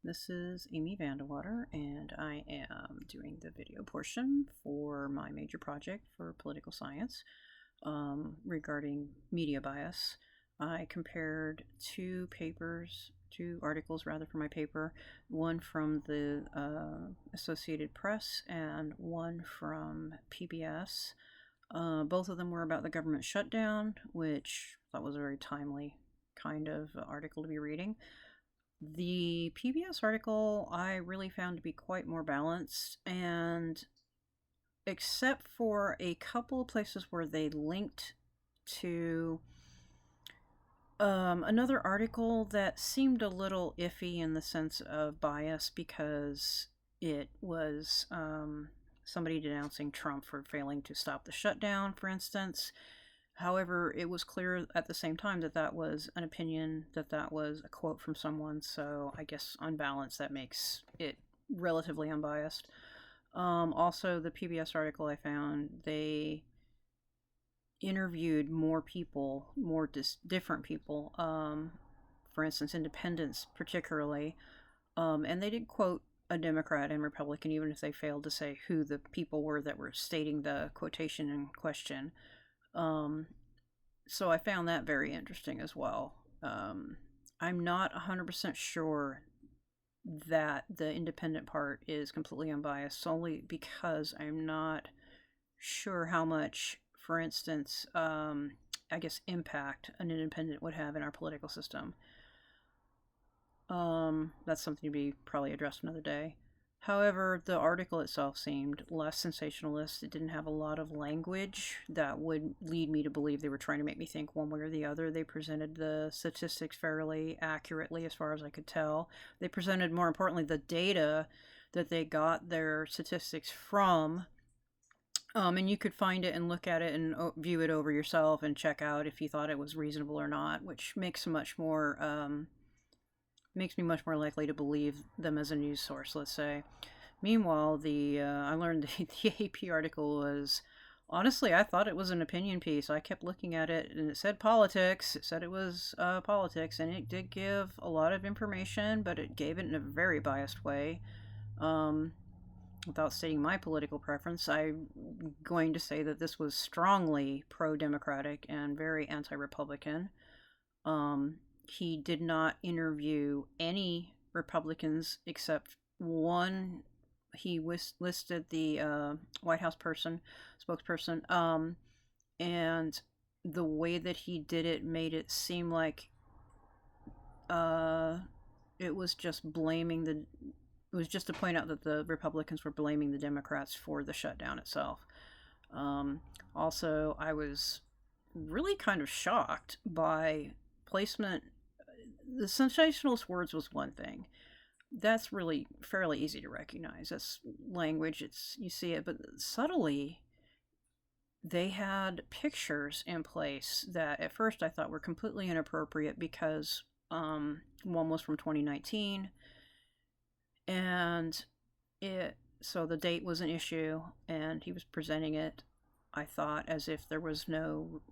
This is Amy Vandewater, and I am doing the video portion for my major project for political science regarding media bias. I compared two articles rather, for my paper, one from the Associated Press and one from PBS. Both of them were about the government shutdown, which I thought was a very timely kind of article to be reading. The PBS article I really found to be quite more balanced, and except for a couple of places where they linked to another article that seemed a little iffy in the sense of bias, because it was somebody denouncing Trump for failing to stop the shutdown, for instance. However, it was clear at the same time that that was an opinion, that was a quote from someone, so I guess on balance that makes it relatively unbiased. Also, the PBS article I found, they interviewed more people, different people, for instance, independents particularly, and they did quote a Democrat and Republican, even if they failed to say who the people were that were stating the quotation in question. So I found that very interesting as well. I'm not 100% sure that the independent part is completely unbiased, solely because I'm not sure how much, for instance, I guess, impact an independent would have in our political system. That's something to be probably addressed another day. However, the article itself seemed less sensationalist. It didn't have a lot of language that would lead me to believe they were trying to make me think one way or the other. They presented the statistics fairly accurately, as far as I could tell. They presented, more importantly, the data that they got their statistics from. And you could find it and look at it and view it over yourself and check out if you thought it was reasonable or not, which makes me much more likely to believe them as a news source, let's say. Meanwhile, I learned the AP article was, honestly, I thought it was an opinion piece. I kept looking at it, and it said politics. It said it was politics, and it did give a lot of information, but it gave it in a very biased way. Without stating my political preference, I'm going to say that this was strongly pro-democratic and very anti-Republican. He did not interview any Republicans except one. He listed the White House spokesperson, and the way that he did it made it seem like it was just to point out that the Republicans were blaming the Democrats for the shutdown itself. Also, I was really kind of shocked by placement. The sensationalist words was one thing. That's really fairly easy to recognize. That's language, you see it, but subtly they had pictures in place that at first I thought were completely inappropriate, because one was from 2019, and so the date was an issue, and he was presenting it, I thought, as if there was no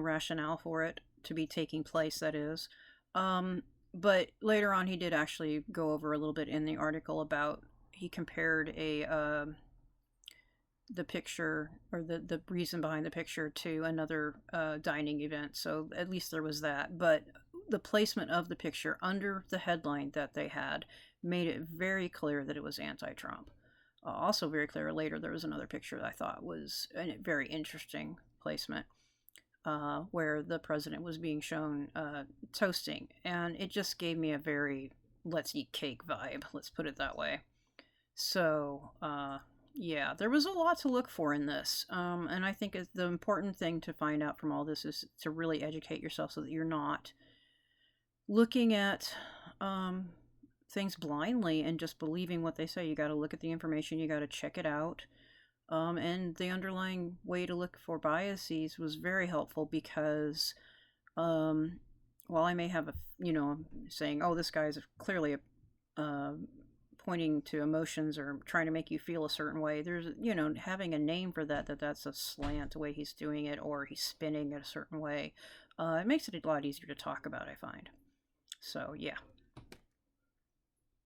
rationale for it to be taking place, that is. But later on, he did actually go over a little bit in the article about, he compared the picture, or the reason behind the picture, to another dining event. So at least there was that. But the placement of the picture under the headline that they had made it very clear that it was anti-Trump. Also very clear later, there was another picture that I thought was a very interesting placement, where the president was being shown toasting, and it just gave me a very let's eat cake vibe, let's put it that way. So yeah, there was a lot to look for in this, and I think the important thing to find out from all this is to really educate yourself, so that you're not looking at things blindly and just believing what they say. You got to look at the information, you got to check it out. And the underlying way to look for biases was very helpful, because while I may have saying, oh, this guy is clearly pointing to emotions or trying to make you feel a certain way, there's, you know, having a name for that, that's a slant the way he's doing it, or he's spinning it a certain way. It makes it a lot easier to talk about, I find. So, yeah.